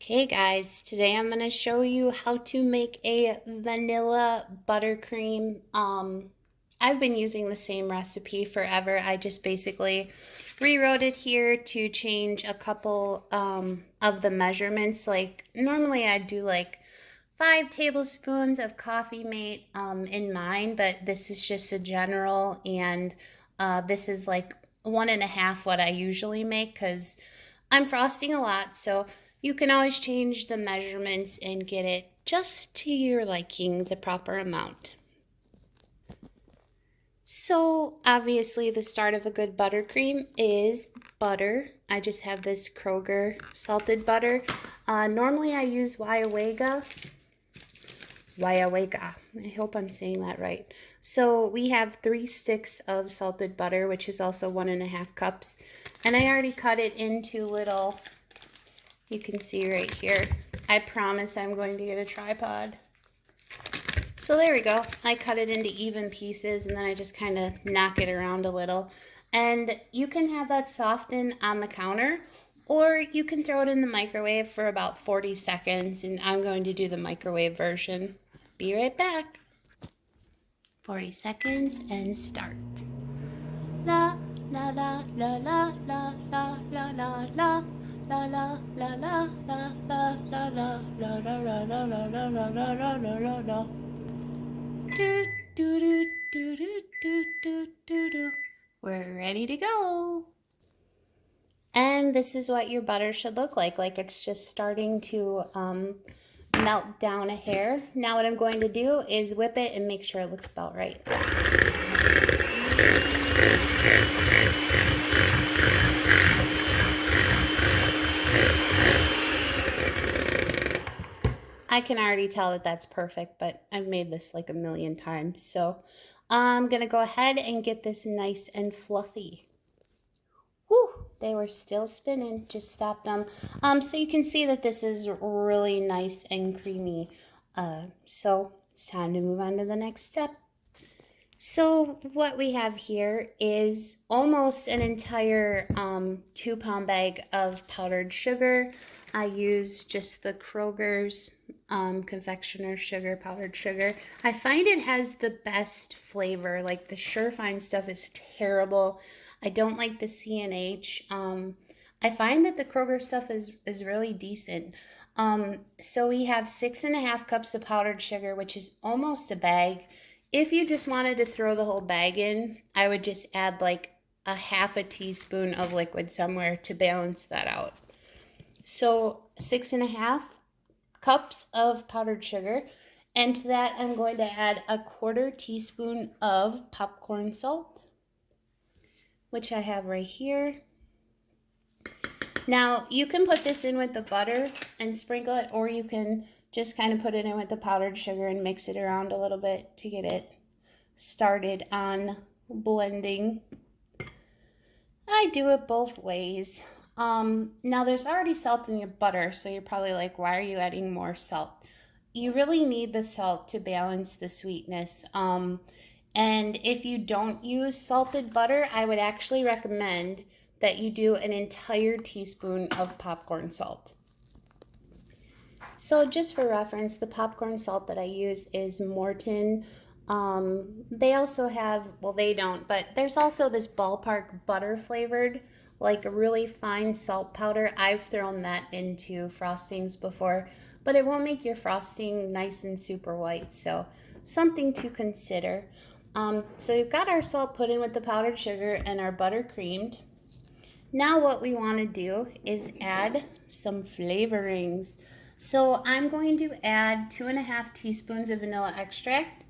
Okay guys, today I'm going to show you how to make a vanilla buttercream. I've been using the same recipe forever. I just basically rewrote it here to change a couple of the measurements. Like normally I'd do like 5 tablespoons of coffee mate in mine, but this is just a general, and this is like 1.5 what I usually make because I'm frosting a lot, so you can always change the measurements and get it just to your liking, the proper amount. So obviously the start of a good buttercream is butter. I just have this Kroger salted butter. Normally I use Waiawega. I hope I'm saying that right. So we have 3 sticks of salted butter, which is also 1.5 cups. And I already cut it into little, you can see right here. I promise I'm going to get a tripod. So there we go. I cut it into even pieces and then I just kind of knock it around a little. And you can have that soften on the counter, or you can throw it in the microwave for about 40 seconds, and I'm going to do the microwave version. Be right back. 40 seconds and start. La la la la la la la la la la. La la la la la la la la la la la la la la la la la la. Do do do do do do do do do. We're ready to go. And this is what your butter should look like it's just starting to melt down a hair. Now what I'm going to do is whip it and make sure it looks about right. I can already tell that that's perfect, but I've made this like a million times. So I'm gonna go ahead and get this nice and fluffy. Whew, they were still spinning, just stopped them. So you can see that this is really nice and creamy. So it's time to move on to the next step. So what we have here is almost an entire 2-pound bag of powdered sugar. I use just the Kroger's confectioner sugar, powdered sugar. I find it has the best flavor. Like the Surefine stuff is terrible. I don't like the C&H. I find that the Kroger stuff is really decent. So we have 6.5 cups of powdered sugar, which is almost a bag. If you just wanted to throw the whole bag in, I would just add like a 1/2 teaspoon of liquid somewhere to balance that out. So 6.5 cups of powdered sugar, and to that I'm going to add a 1/4 teaspoon of popcorn salt, which I have right here. Now you can put this in with the butter and sprinkle it, or you can just kind of put it in with the powdered sugar and mix it around a little bit to get it started on blending. I do it both ways. Now there's already salt in your butter, so you're probably like, why are you adding more salt? You really need the salt to balance the sweetness. And if you don't use salted butter, I would actually recommend that you do an entire teaspoon of popcorn salt. So just for reference, the popcorn salt that I use is Morton. They also have, well, they don't, but there's also this Ballpark butter flavored, like a really fine salt powder. I've thrown that into frostings before, but it won't make your frosting nice and super white. So something to consider. So we've got our salt put in with the powdered sugar and our butter creamed. Now what we want to do is add some flavorings. So I'm going to add 2.5 teaspoons of vanilla extract.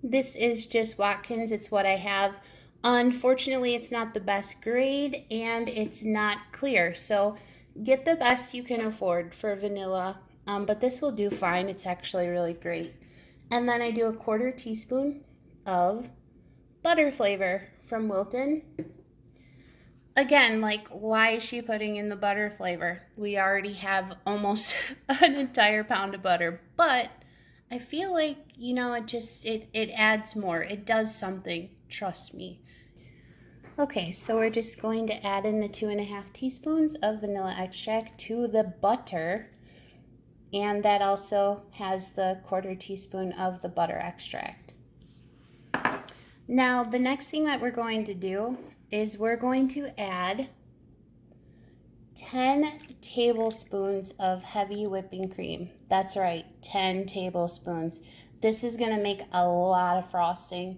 This is just Watkins, it's what I have. Unfortunately, it's not the best grade and it's not clear. So get the best you can afford for vanilla, but this will do fine. It's actually really great. And then I do a 1/4 teaspoon of butter flavor from Wilton. Again, like, why is she putting in the butter flavor? We already have almost an entire pound of butter, but I feel like, you know, it adds more. It does something, trust me. Okay, so we're just going to add in the 2.5 teaspoons of vanilla extract to the butter. And that also has the 1/4 teaspoon of the butter extract. Now, the next thing that we're going to do is we're going to add 10 tablespoons of heavy whipping cream. That's right, 10 tablespoons. This is going to make a lot of frosting.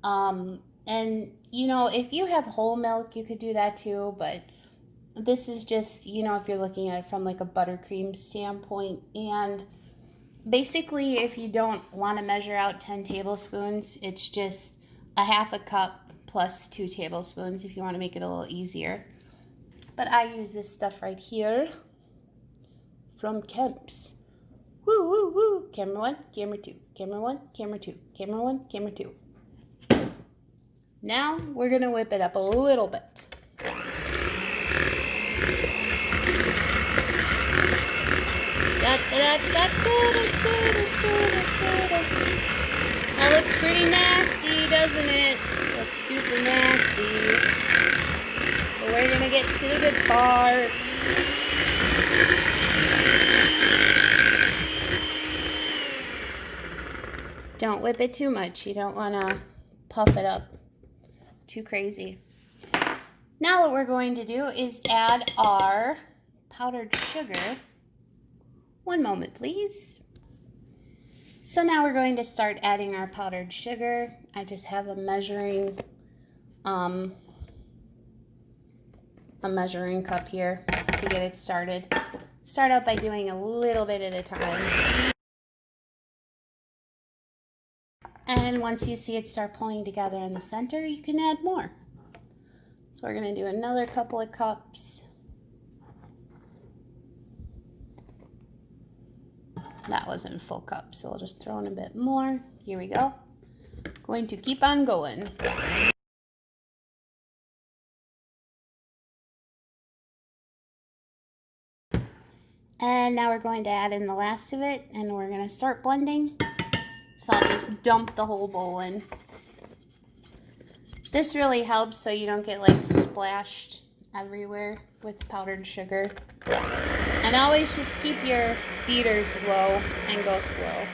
And, you know, if you have whole milk, you could do that too, but this is just, you know, if you're looking at it from like a buttercream standpoint. And basically, if you don't want to measure out 10 tablespoons, it's just a 1/2 cup plus 2 tablespoons if you want to make it a little easier. But I use this stuff right here from Kemp's. Woo, woo, woo. Camera 1, camera 2, camera 1, camera 2, camera 1, camera 2. Now we're going to whip it up a little bit. That looks pretty nasty, doesn't it? Looks super nasty. But we're gonna get to the good part. Don't whip it too much. You don't wanna puff it up too crazy. Now what we're going to do is add our powdered sugar. One moment, please. So now we're going to start adding our powdered sugar. I just have a measuring cup here to get it started. Start out by doing a little bit at a time. And once you see it start pulling together in the center, you can add more. So we're going to do another couple of cups. That wasn't a full cup, so we'll just throw in a bit more. Here we go. Going to keep on going. And now we're going to add in the last of it, and we're going to start blending. So I'll just dump the whole bowl in. This really helps so you don't get like splashed everywhere with powdered sugar. And always just keep your beaters low and go slow.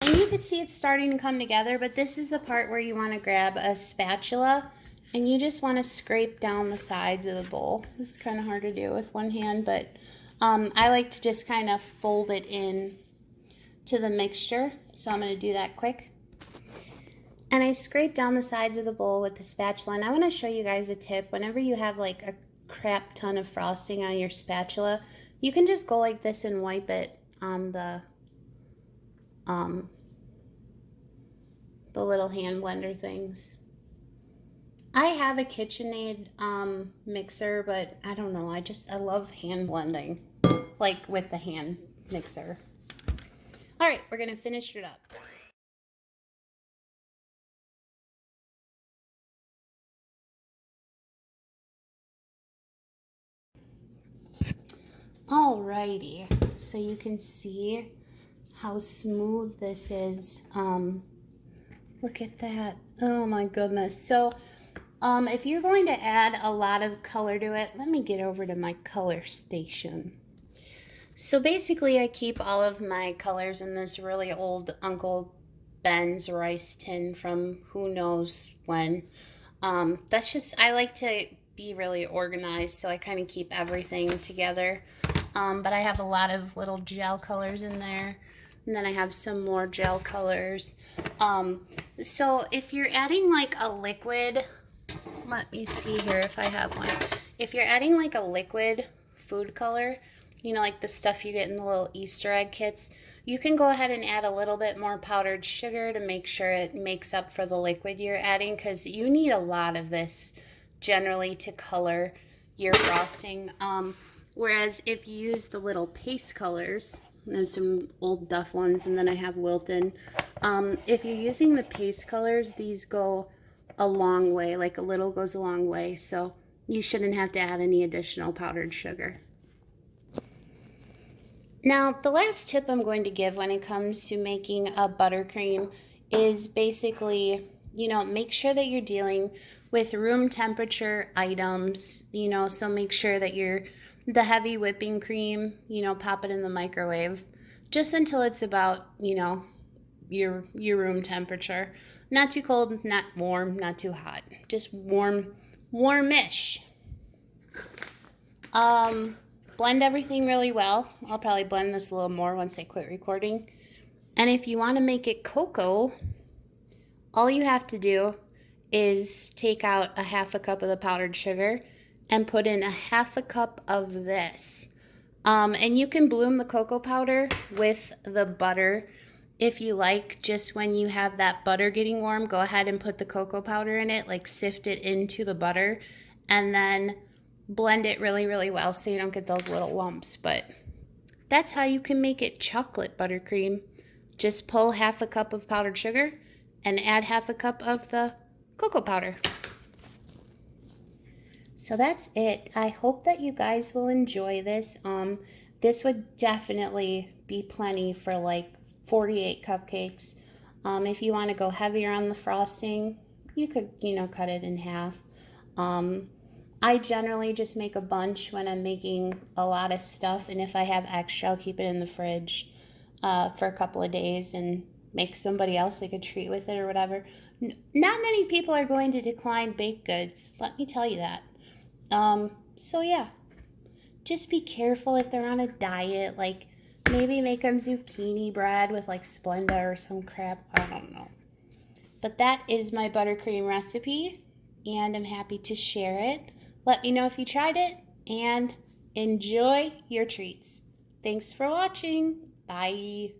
And you can see it's starting to come together, but this is the part where you want to grab a spatula and you just want to scrape down the sides of the bowl. This is kind of hard to do with one hand, but I like to just kind of fold it in to the mixture. So I'm going to do that quick. And I scrape down the sides of the bowl with the spatula. And I want to show you guys a tip. Whenever you have like a crap ton of frosting on your spatula, you can just go like this and wipe it on the little hand blender things. I have a KitchenAid mixer, but I don't know. I love hand blending, like with the hand mixer. All right, we're gonna finish it up. Alrighty, so you can see how smooth this is. Look at that. Oh my goodness. So if you're going to add a lot of color to it, let me get over to my color station. So basically I keep all of my colors in this really old Uncle Ben's rice tin from who knows when. That's just, I like to be really organized, so I kind of keep everything together. But I have a lot of little gel colors in there. And then I have some more gel colors. So if you're adding like a liquid, let me see here if I have one. If you're adding like a liquid food color, you know, like the stuff you get in the little Easter egg kits, you can go ahead and add a little bit more powdered sugar to make sure it makes up for the liquid you're adding, because you need a lot of this generally to color your frosting. Whereas if you use the little paste colors, there's some old Duff ones, and then I have Wilton. If you're using the paste colors, these go a long way, like a little goes a long way, so you shouldn't have to add any additional powdered sugar. Now, the last tip I'm going to give when it comes to making a buttercream is basically you know, make sure that you're dealing with room temperature items, you know, so make sure that the heavy whipping cream, you know, pop it in the microwave just until it's about, you know, your room temperature. Not too cold, not warm, not too hot. Just warmish. Blend everything really well. I'll probably blend this a little more once I quit recording. And if you want to make it cocoa, all you have to do is take out a half a cup of the powdered sugar and put in a half a cup of this. And you can bloom the cocoa powder with the butter if you like. Just when you have that butter getting warm, go ahead and put the cocoa powder in it, like sift it into the butter, and then blend it really, really well so you don't get those little lumps. But that's how you can make it chocolate buttercream. Just pull half a cup of powdered sugar and add half a cup of the cocoa powder. So that's it. I hope that you guys will enjoy this. This would definitely be plenty for like 48 cupcakes. If you want to go heavier on the frosting, you could, you know, cut it in half. I generally just make a bunch when I'm making a lot of stuff, and if I have extra, I'll keep it in the fridge for a couple of days and make somebody else like a treat with it or whatever. Not many people are going to decline baked goods, let me tell you that. So yeah, just be careful if they're on a diet, like maybe make them zucchini bread with like Splenda or some crap, I don't know. But that is my buttercream recipe, and I'm happy to share it. Let me know if you tried it, and enjoy your treats. Thanks for watching. Bye.